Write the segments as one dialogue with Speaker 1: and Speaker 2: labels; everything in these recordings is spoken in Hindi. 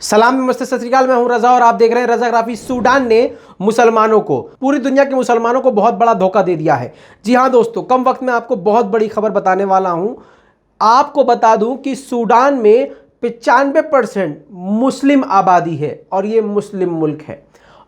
Speaker 1: सलाम नमस्ते सत श्री अकाल। मैं हूं रजा और आप देख रहे हैं रजाग्राफी। सूडान ने मुसलमानों को, पूरी दुनिया के मुसलमानों को बहुत बड़ा धोखा दे दिया है। जी हां दोस्तों, कम वक्त में आपको बहुत बड़ी खबर बताने वाला हूं। आपको बता दूं कि सूडान में 95% मुस्लिम आबादी है और ये मुस्लिम मुल्क है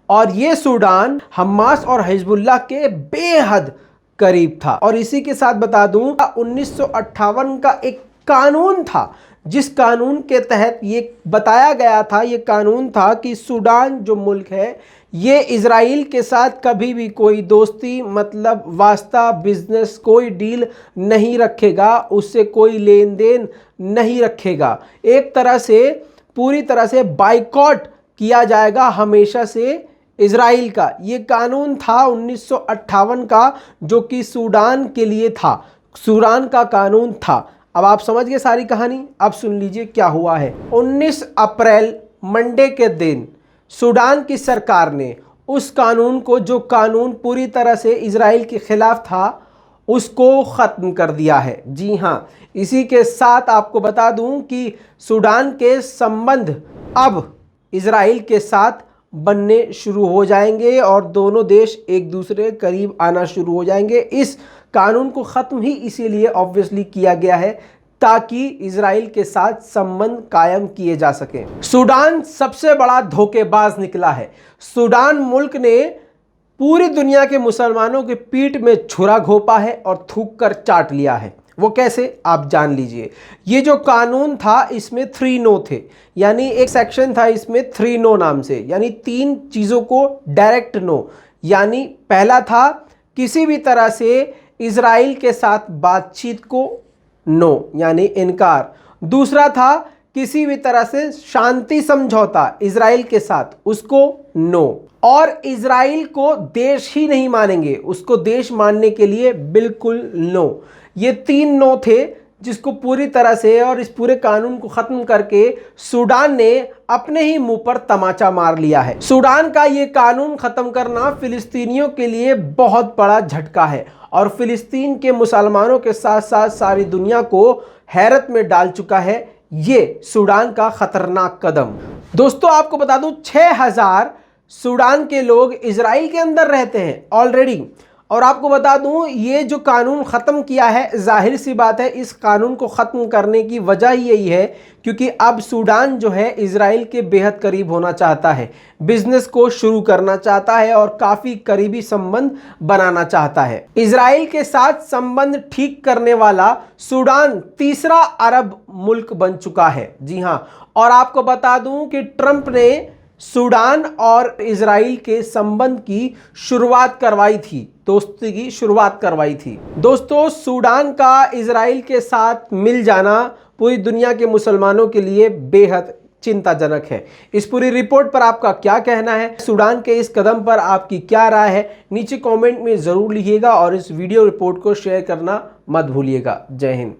Speaker 1: और ये सूडान हमास और हिजबुल्लाह के बेहद करीब था। और इसी के साथ बता दूं 1958 का एक कानून था जिस कानून के तहत ये बताया गया था, ये कानून था कि सूडान जो मुल्क है ये इजराइल के साथ कभी भी कोई दोस्ती मतलब वास्ता बिजनेस कोई डील नहीं रखेगा, उससे कोई लेन देन नहीं रखेगा। एक तरह से पूरी तरह से बाइकॉट किया जाएगा हमेशा से इजराइल का। ये कानून था 1958 का जो कि सूडान के लिए था, सूडान का कानून था। अब आप समझ गए सारी कहानी। अब सुन लीजिए क्या हुआ है। 19 अप्रैल मंडे के दिन सूडान की सरकार ने उस कानून को, जो कानून पूरी तरह से इजराइल के खिलाफ था, उसको ख़त्म कर दिया है। जी हाँ, इसी के साथ आपको बता दूं कि सूडान के संबंध अब इजराइल के साथ बनने शुरू हो जाएंगे और दोनों देश एक दूसरे करीब आना शुरू हो जाएंगे। इस कानून को ख़त्म ही इसीलिए ऑब्वियसली किया गया है ताकि इजराइल के साथ संबंध कायम किए जा सकें। सूडान सबसे बड़ा धोखेबाज निकला है। सूडान मुल्क ने पूरी दुनिया के मुसलमानों के पीठ में छुरा घोंपा है और थूक कर चाट लिया है। वो कैसे, आप जान लीजिए। ये जो कानून था इसमें 3 नो थे, यानी एक सेक्शन था इसमें 3 नो नाम से, यानी 3 चीज़ों को डायरेक्ट नो। यानी पहला था किसी भी तरह से इजराइल के साथ बातचीत को नो, यानी इनकार। दूसरा था किसी भी तरह से शांति समझौता इजराइल के साथ, उसको नो। और इजराइल को देश ही नहीं मानेंगे, उसको देश मानने के लिए बिल्कुल नो। ये 3 नो थे जिसको पूरी तरह से और इस पूरे कानून को ख़त्म करके सूडान ने अपने ही मुंह पर तमाचा मार लिया है। सूडान का ये कानून ख़त्म करना फ़िलिस्तीनियों के लिए बहुत बड़ा झटका है और फ़िलिस्तीन के मुसलमानों के साथ साथ सारी दुनिया को हैरत में डाल चुका है ये सूडान का ख़तरनाक कदम। दोस्तों आपको बता दूं 6000 सूडान के लोग इजराइल के अंदर रहते हैं ऑलरेडी। और आपको बता दूं ये जो कानून ख़त्म किया है, जाहिर सी बात है इस कानून को ख़त्म करने की वजह ही यही है क्योंकि अब सूडान जो है इजराइल के बेहद करीब होना चाहता है, बिजनेस को शुरू करना चाहता है और काफ़ी करीबी संबंध बनाना चाहता है। इजराइल के साथ संबंध ठीक करने वाला सूडान तीसरा अरब मुल्क बन चुका है। जी हाँ, और आपको बता दूं कि ट्रंप ने सूडान और इजराइल के संबंध की शुरुआत करवाई थी, दोस्ती की शुरुआत करवाई थी। दोस्तों सूडान का इजराइल के साथ मिल जाना पूरी दुनिया के मुसलमानों के लिए बेहद चिंताजनक है। इस पूरी रिपोर्ट पर आपका क्या कहना है, सूडान के इस कदम पर आपकी क्या राय है, नीचे कमेंट में ज़रूर लिखिएगा और इस वीडियो रिपोर्ट को शेयर करना मत भूलिएगा। जय हिंद।